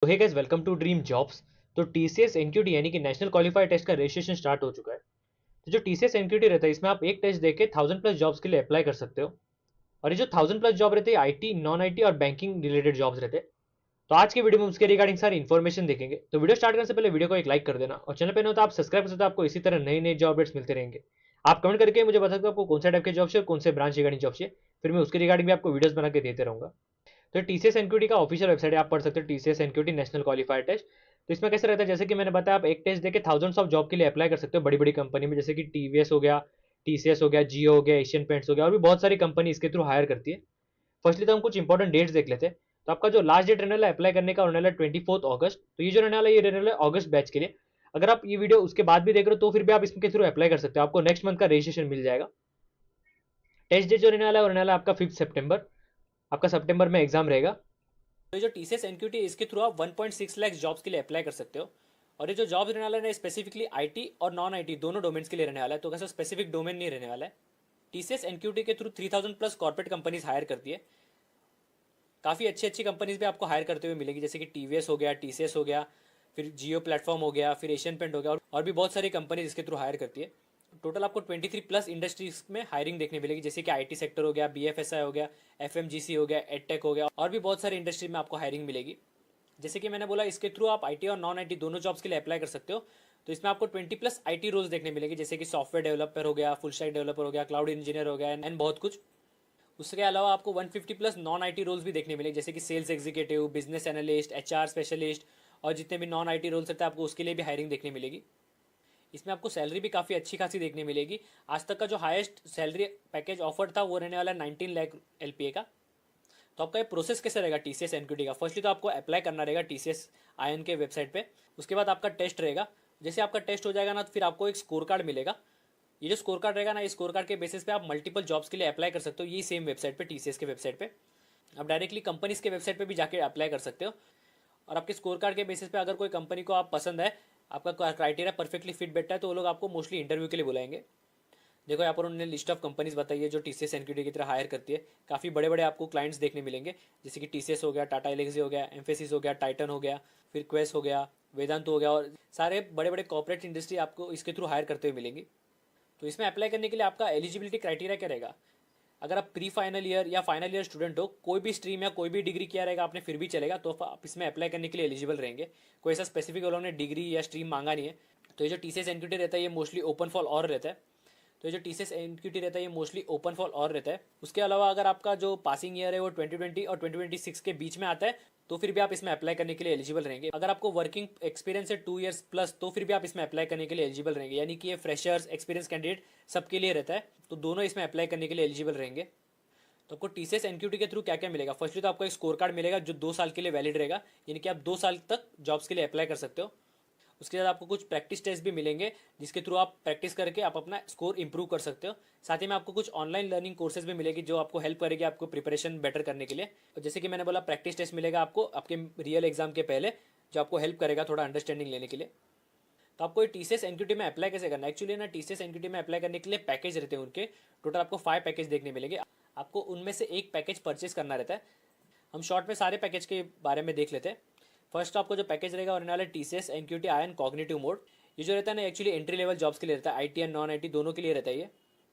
Hey guys, welcome to dream jobs. तो TCS NQT यानी कि नेशनल क्वालिफायर टेस्ट का रजिस्ट्रेशन स्टार्ट हो चुका है। तो जो टीसीएस एनक्यूटी रहता है, इसमें आप एक टेस्ट देके 1000+ जॉब्स के लिए अप्लाई कर सकते हो। और ये जो 1000+ जॉब रहते हैं, आईटी, नॉन आईटी और बैंकिंग रिलेटेड जॉब्स रहते हैं। तो आज की वीडियो में उसके रिगार्डिंग सारी इन्फॉर्मेशन देखेंगे। तो वीडियो स्टार्ट करने से पहले वीडियो को एक लाइक कर देना, और चैनल पे नए हो तो आप सब्सक्राइब कर सकते हो। आपको इसी तरह नई नई जॉब अपडेट्स मिलते रहेंगे। आप कमेंट करके मुझे बता सकते हो आपको कौन सा टाइप के जॉब चाहिए और कौन से ब्रांच रिगार्डिंग जॉब चाहिए। फिर मैं उसके रिगार्डिंग भी आपको वीडियोस बना के देते रहूंगा। तो टीसीएस एनक्यूटी का ऑफिशियल वेबसाइट है, आप पढ़ सकते हो, TCS NQT national qualifier test. तो इसमें कैसे रहता है, जैसे कि मैंने बताया, आप एक टेस्ट देके थाउजेंड्स ऑफ जॉब के लिए अप्लाई कर सकते हो बड़ी बड़ी कंपनी में, जैसे कि टीवीएस हो गया, टीसीएस हो गया, जियो हो गया, एशियन पेंट्स हो गया, और भी बहुत सारी कंपनी इसके थ्रू हायर करती है। फर्स्टली तो हम कुछ इंपॉर्टेंट डेट्स देख लेते हैं। तो आपका जो लास्ट डेट रहने वाला है अप्लाई करने का, रहने वाला है 24 अगस्त। तो ये जो रहने वाला है, ये रहने वाला है अगस्त बैच के लिए। अगर आप ये वीडियो उसके बाद भी देख रहे हो तो फिर भी आप इसके थ्रू अप्लाई कर सकते हो, आपको नेक्स्ट मंथ का रजिस्ट्रेशन मिल जाएगा। टेस्ट डेट जो रहने वाला है वो रहने वाला है आपका 5 सितंबर। आपका सितंबर में एग्जाम रहेगा। तो ये जो टीसीएस एनक्यूटी इसके थ्रू आप 1.6 लाख जॉब्स के लिए अप्लाई कर सकते हो। और ये जो जॉब्स रहने वाला है स्पेसिफिकली आईटी और नॉन आईटी दोनों डोमेन्स के लिए रहने वाला है, तो कैसे स्पेसिफिक डोमेन नहीं रहने वाला है। टीसीएस एनक्यूटी के थ्रू 3000+ कॉर्पोरेट कंपनीज हायर करती है। काफ़ी अच्छी अच्छी कंपनीज भी आपको हायर करते हुए मिलेगी, जैसे कि टीवीएस हो गया, टीसीएस हो गया, फिर जियो प्लेटफॉर्म हो गया, फिर एशियन पेंट हो गया, और भी बहुत सारी कंपनीज इसके थ्रू हायर करती है। टोटल आपको 23+ इंडस्ट्रीज में हायरिंग देखने मिलेगी, जैसे कि आईटी सेक्टर हो गया, बीएफएसआई हो गया, एफएमजीसी हो गया, एडटेक हो गया, और भी बहुत सारी इंडस्ट्री में आपको हायरिंग मिलेगी। जैसे कि मैंने बोला, इसके थ्रू आप आईटी और नॉन आईटी दोनों जॉब्स के लिए अप्लाई कर सकते हो। तो इसमें आपको 20+ आईटी रोल्स देखने मिलेंगे, जैसे कि सॉफ्टवेयर डेवलपर हो गया, फुल स्टैक डेवलपर हो गया, क्लाउड इंजीनियर हो गया, एंड बहुत कुछ। उसके अलावा आपको 150+ नॉन आईटी रोल्स भी देखने मिलेंगे, जैसे कि sales executive, business analyst, HR specialist, और जितने भी नॉन आईटी रोल्स रहते हैं आपको उसके लिए भी हायरिंग देखने मिलेगी। इसमें आपको सैलरी भी काफ़ी अच्छी खासी देखने मिलेगी। आज तक का जो हाईएस्ट सैलरी पैकेज ऑफर था वो रहने वाला है 19 लाख एलपीए का। तो आपका ये प्रोसेस कैसे रहेगा टीसीएस एनक्यूटी का? फर्स्टली तो आपको अप्लाई करना रहेगा टीसीएस आयन के वेबसाइट पे। उसके बाद आपका टेस्ट रहेगा। जैसे आपका टेस्ट हो जाएगा ना, तो फिर आपको एक स्कोर कार्ड मिलेगा। ये जो स्कोर कार्ड रहेगा ना, इस स्कोर कार्ड के बेसिस पे आप मल्टीपल जॉब्स के लिए अप्लाई कर सकते हो, ये सेम वेबसाइट पे, टीसीएस के वेबसाइट पे। आप डायरेक्टली कंपनीज के वेबसाइट पे भी जाके अप्लाई कर सकते हो। और आपके स्कोर कार्ड के बेसिस पे अगर कोई कंपनी को आप पसंद है, आपका क्राइटेरिया परफेक्टली फिट बैठता है, तो वो लोग आपको मोस्टली इंटरव्यू के लिए बुलाएंगे। देखो यहाँ पर उन्होंने लिस्ट ऑफ कंपनीज बताई है जो टीसीएस एनक्यूटी की तरह हायर करती है। काफ़ी बड़े बड़े आपको क्लाइंट्स देखने मिलेंगे, जैसे कि टीसीएस हो गया, टाटा एलेक्सी हो गया, एम्फेसिस हो गया, टाइटन हो गया, फिर क्वेस हो गया, वेदांत हो गया, और सारे बड़े बड़े कॉर्पोरेट इंडस्ट्री आपको इसके थ्रू हायर करते हुए मिलेंगी। तो इसमें अप्लाई करने के लिए आपका एलिजिबिलिटी क्राइटेरिया क्या रहेगा? अगर आप प्री फाइनल ईयर या फाइनल ईयर स्टूडेंट हो, कोई भी स्ट्रीम या कोई भी डिग्री किया रहेगा आपने, फिर भी चलेगा, तो आप इसमें अप्लाई करने के लिए एलिजिबल रहेंगे। कोई ऐसा स्पेसिफिक उन्होंने डिग्री या स्ट्रीम मांगा नहीं है। तो ये जो टीसीएस एनक्यूटी रहता है, ये मोस्टली ओपन फॉर ऑल रहता है। तो ये जो टीसीएस एनक्यूटी रहता है, ये मोस्टली ओपन फॉर ऑल रहता है। उसके अलावा अगर आपका जो पासिंग ईयर है वो 2020 और 2026 के बीच में आता है, तो फिर भी आप इसमें अप्लाई करने के लिए एलिजिबल रहेंगे। अगर आपको वर्किंग एक्सपीरियंस है 2 इयर्स+, तो फिर भी आप इसमें अप्लाई करने के लिए एलिजिबल रहेंगे। यानी कि ये फ्रेशर्स, एक्सपीरियंस कैंडिडेट सबके लिए रहता है, तो दोनों इसमें अप्लाई करने के लिए एलिजिबल रहेंगे। तो आपको टीसीएस एनक्यूटी के थ्रू क्या क्या मिलेगा? फर्स्टली तो आपको एक स्कोर कार्ड मिलेगा जो 2 साल के लिए वैलिड रहेगा, यानी कि आप 2 साल तक जॉब्स के लिए अप्लाई कर सकते हो। उसके बाद आपको कुछ प्रैक्टिस टेस्ट भी मिलेंगे, जिसके थ्रू आप प्रैक्टिस करके आप अपना स्कोर इंप्रूव कर सकते हो। साथ ही में आपको कुछ ऑनलाइन लर्निंग कोर्सेज भी मिलेगी, जो आपको हेल्प करेगी आपको प्रिपरेशन बेटर करने के लिए। और जैसे कि मैंने बोला, प्रैक्टिस टेस्ट मिलेगा आपको आपके रियल एग्जाम के पहले, जो आपको हेल्प करेगा थोड़ा अंडरस्टैंडिंग लेने के लिए। तो आपको टीसीएस एनक्यूटी में अप्लाई कैसे करना है? एक्चुअली ना, टीसीएस एनक्यूटी में अप्लाई करने के लिए पैकेज रहते हैं उनके। टोटल आपको 5 पैकेज देखने मिलेंगे। आपको उनमें से एक पैकेज परचेज करना रहता है। हम शॉर्ट में सारे पैकेज के बारे में देख लेते हैं। फर्स्ट आपको जो पैकेज रहेगा और वाला TCS NQT ion cognitive mode. ये जो रहता है ना, एक्चुअली एंट्री लेवल जॉब्स के लिए रहता है, आईटी एंड नॉन आईटी दोनों के लिए रहता है।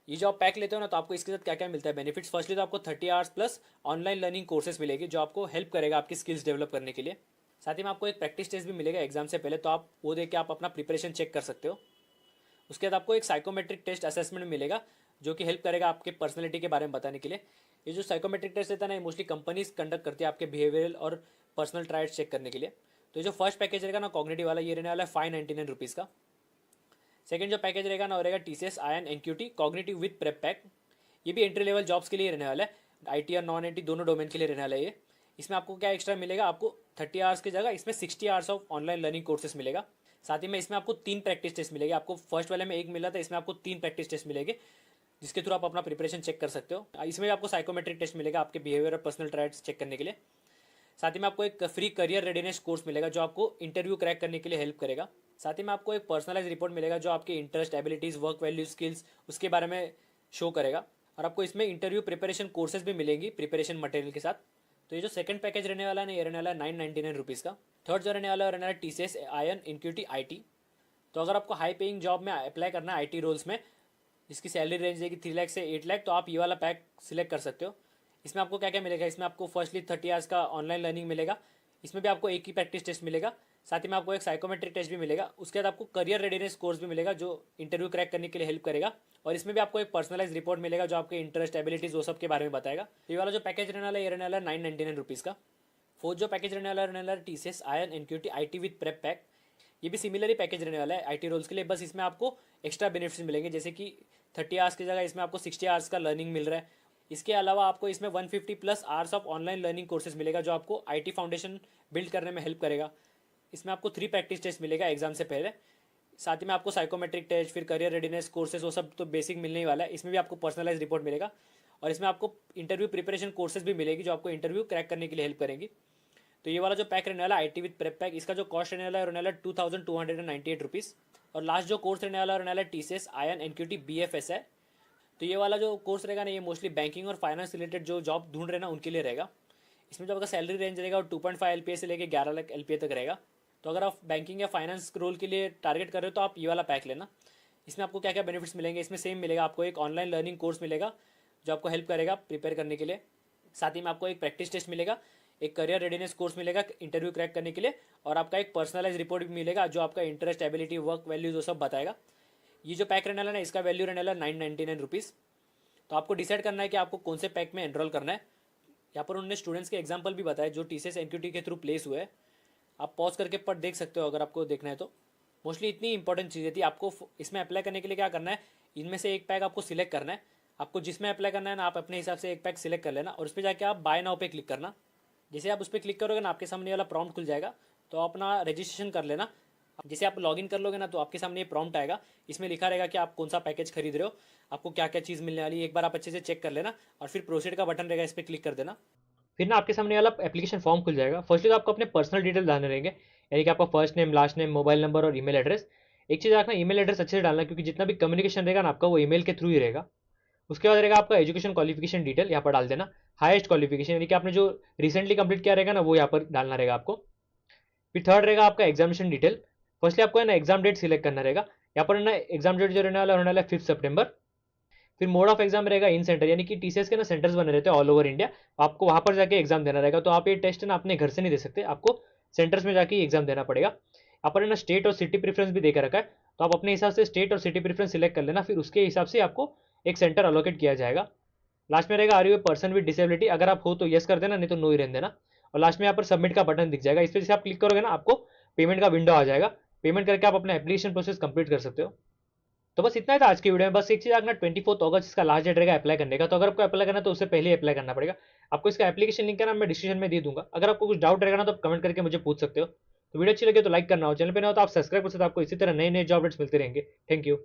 ये जो आप पैक लेते हो ना, तो आपको इसके साथ क्या क्या मिलता है बेनिफिट्स? फर्स्टली तो आपको 30 hours plus online learning courses मिलेगी, जो आपको हेल्प करेगा आपकी स्किल्स डेवलप करने के लिए। साथ ही में आपको एक प्रैक्टिस टेस्ट भी मिलेगा एग्जाम से पहले, तो आप वो देख के आप अपना प्रिपरेशन चेक कर सकते हो। उसके बाद आपको एक साइकोमेट्रिक टेस्ट असेसमेंट मिलेगा, जो कि हेल्प करेगा आपके पर्सनैलिटी के बारे में बताने के लिए। ये जो साइकोमेट्रिक टेस्ट रहता है ना, ये मोस्टली कंपनीज कंडक्ट करती है आपके बिहेवियरल और पर्सनल ट्राइट्स चेक करने के लिए। तो जो फर्स्ट पैकेज रहेगा ना कॉग्निटिव वाला, ये रहने वाला है 599 रुपीज़ का। सेकंड जो पैकेज रहेगा ना, वो रहेगा TCS ion NQT cognitive with prep pack. ये भी एंट्री लेवल जॉब्स के लिए रहने वाला है, आईटी और नॉन आईटी दोनों डोमेन के लिए रहने वाला है ये। इसमें आपको क्या एक्स्ट्रा मिलेगा? आपको 30 आवर्स की जगह इसमें 60 hours of online learning courses मिलेगा। साथ ही में इसमें आपको 3 प्रैक्टिस टेस्ट मिलेंगे। आपको फर्स्ट वाले में एक मिला था, इसमें आपको 3 प्रैक्टिस टेस्ट मिलेंगे, जिसके थ्रू आप अपना प्रिपरेशन चेक कर सकते हो। इसमें आपको साइकोमेट्रिक टेस्ट मिलेगा आपके बिहेवियर और पर्सनल ट्राइट्स चेक करने के लिए। साथ ही में आपको एक फ्री करियर रेडीनेस कोर्स मिलेगा, जो आपको इंटरव्यू क्रैक करने के लिए हेल्प करेगा। साथ ही में आपको एक पर्सनलाइज रिपोर्ट मिलेगा, जो आपके interest, abilities, work value, skills उसके बारे में शो करेगा। और आपको इसमें इंटरव्यू प्रिपरेशन कोर्सेज भी मिलेंगी प्रिपरेशन मटेरियल के साथ। तो ये जो सेकंड पैकेज रहने वाला है ना, ये रहने वाला है 999 रुपीज़ का। थर्ड जो रहने वाला है रहने वाला TCS आयन इनक्यूटी IT। तो अगर आपको हाई पेइंग जॉब में अप्लाई करना है IT रोल्स में, जिसकी सैलरी रेंज रहेगी 3 लाख से 8 लाख, तो आप ये वाला पैक सिलेक्ट कर सकते हो। इसमें आपको क्या क्या मिलेगा, इसमें आपको फर्स्टली 30 आवर्स का ऑनलाइन लर्निंग मिलेगा। इसमें भी आपको एक ही प्रैक्टिस टेस्ट मिलेगा, साथ ही में आपको एक साइकोमेट्रिक टेस्ट भी मिलेगा। उसके बाद आपको करियर रेडीनेस कोर्स भी मिलेगा जो इंटरव्यू क्रैक करने के लिए हेल्प करेगा। और इसमें भी आपको एक पर्सनलाइज रिपोर्ट मिलेगा जो आपके इंटरेस्ट एबिलिटीज वो सब के बारे में बताएगा। ये वाला जो पैकेज रहने वाला है ये रहने वाला है 999 रुपीज़ का। फोर्थ जो पैकेज रहने वाला TCS आयन इनक्यूटी IT विद प्रेप पैक। ये भी सिमिलर ही पैकेज रहने वाला है IT रोल्स के लिए, बस इसमें आपको एक्स्ट्रा बेनिफिट्स मिलेंगे, जैसे कि 30 आवर्स की जगह इसमें आपको 60 आवर्स का लर्निंग मिल रहा है। इसके अलावा आपको इसमें 150 plus hours of online learning courses मिलेगा जो आपको IT फाउंडेशन बिल्ड करने में हेल्प करेगा। इसमें आपको 3 प्रैक्टिस टेस्ट मिलेगा एग्जाम से पहले, साथ ही में आपको साइकोमेट्रिक टेस्ट, फिर करियर रेडीनेस कोर्सेज वो सब तो बेसिक मिलने ही वाला है। इसमें भी आपको पर्सनलाइज रिपोर्ट मिलेगा और इसमें आपको इंटरव्यू प्रिपरेशन कोर्सेज भी मिलेगी जो आपको इंटरव्यू क्रैक करने के लिए हेल्प करेंगी। तो ये वाला जो पैक रहने वाला IT विद प्रेप पैक, इसका जो कॉस्ट रहने वाला है रहने वाला 2298 रुपीज़। और लास्ट जो कोर्स रहने वाला है TCS आयन इनक्यूटी BFS है। तो ये वाला जो कोर्स रहेगा ना, ये मोस्टली बैंकिंग और फाइनेंस रिलेटेड जो जॉब ढूंढ रहे ना उनके लिए रहेगा। इसमें जो आपका सैलरी रेंज रहेगा वो 2.5 LPA से लेकर 11 लाख LPA तक रहेगा। तो अगर आप बैंकिंग या फाइनेंस रोल के लिए टारगेट कर रहे हो तो आप ये वाला पैक लेना। इसमें आपको क्या क्या बेनिफिट्स मिलेंगे, इसमें सेम मिलेगा, आपको एक ऑनलाइन लर्निंग कोर्स मिलेगा जो आपको हेल्प करेगा प्रिपेयर करने के लिए। साथ ही में आपको एक प्रैक्टिस टेस्ट मिलेगा, एक करियर रेडीनेस कोर्स मिलेगा इंटरव्यू क्रैक करने के लिए, और आपका एक पर्सनलाइज रिपोर्ट भी मिलेगा जो आपका इंटरेस्ट एबिलिटी वर्क वैल्यूज वो सब बताएगा। ये जो पैक रहने वाला ना इसका वैल्यू रहने वाला 999 रुपीज़। तो आपको डिसाइड करना है कि आपको कौन से पैक में एनरोल करना है। यहाँ पर उन्होंने स्टूडेंट्स के एग्जाम्पल भी बताया जो TCS एनक्यूटी के थ्रू प्लेस हुए हैं। आप पॉज करके पढ़ देख सकते हो अगर आपको देखना है तो। मोस्टली इतनी इंपॉर्टेंट चीज़ें थी। आपको इसमें अप्लाई करने के लिए क्या करना है, इनमें से एक पैक आपको सिलेक्ट करना है। आपको जिसमें अप्लाई करना है ना आप अपने हिसाब से एक पैक सिलेक्ट कर लेना और उस पर जाके आप बाय नाउ पे क्लिक करना। जैसे आप उस पर क्लिक करोगे ना आपके सामने वाला प्रॉम्प्ट खुल जाएगा, तो अपना रजिस्ट्रेशन कर लेना। जैसे आप लॉगिन कर लोगे ना तो आपके सामने ये प्रॉम्प्ट आएगा, इसमें लिखा रहेगा कि आप कौन सा पैकेज खरीद रहे हो, आपको क्या क्या चीज़ मिलने वाली है। एक बार आप अच्छे से चेक कर लेना और फिर प्रोसीड का बटन रहेगा, इस पर क्लिक कर देना। फिर ना आपके सामने वाला एप्लीकेशन फॉर्म खुल जाएगा। फर्स्टली तो आपको अपने पर्सनल डिटेल डालने रहेंगे, यानी कि आपका first name, last name, mobile number और ईमेल एड्रेस। एक चीज़ रखना, ईमेल एड्रेस अच्छे से डालना क्योंकि जितना भी कम्युनिकेशन रहेगा ना आपका वो ईमेल के थ्रू ही रहेगा। उसके बाद रहेगा आपका एजुकेशन क्वालिफिकेशन डिटेल, यहाँ पर डाल देना। हाईएस्ट क्वालिफिकेशन यानी कि आपने जो रिसेंटली कंप्लीट किया रहेगा ना वो यहाँ पर डालना रहेगा आपको। फिर थर्ड रहेगा आपका एग्जामिनेशन डिटेल। फर्स्टली आपको है ना एग्जाम डेट सिलेक्ट करना रहेगा। यहाँ पर ना एग्जाम डेट जो रहने वाला है 5 सितंबर। फिर मोड ऑफ एग्जाम रहेगा इन सेंटर, यानी कि TCS के ना सेंटर्स बने रहते हैं ऑल ओवर इंडिया, आपको वहाँ पर जाके एग्जाम देना रहेगा। तो आप ये टेस्ट ना अपने घर से नहीं दे सकते, आपको सेंटर्स में जाके एग्जाम देना पड़ेगा। यहाँ पर है ना स्टेट और सिटी प्रेफरेंस भी देकर रखा है, तो आप अपने हिसाब से स्टेट और सिटी प्रेफरेंस सिलेक्ट कर लेना, फिर उसके हिसाब से आपको एक सेंटर अलोकेट किया जाएगा। लास्ट में रहेगा are you a person with disability, अगर आप हो तो यस कर देना, नहीं तो नो ही रहने देना। और लास्ट में यहाँ पर सबमिट का बटन दिख जाएगा, इस पर जैसे आप क्लिक करोगे ना आपको पेमेंट का विंडो आ जाएगा। पेमेंट करके आप अपना एप्लीकेशन प्रोसेस कंप्लीट कर सकते हो। तो बस इतना ही था आज की वीडियो में। बस एक चीज़ रखना, 24 अगस्त इसका लास्ट डेट रहेगा अप्लाई करने का। तो अगर आपको अप्लाई करना है तो उससे पहले ही अप्लाई करना पड़ेगा। आपको इसका एप्लीकेशन लिंक है ना मैं डिस्क्रिप्शन में दे दूंगा। अगर आपको कुछ डाउट रहेगा ना तो आप कमेंट करके मुझे पूछ सकते हो। तो वीडियो अच्छी लगे तो लाइक करना हो, चैनल पे ना हो तो आप सब्सक्राइब कर सकते हो। आपको इसी तरह नए नए जॉब अपडेट्स मिलते रहेंगे। Thank you.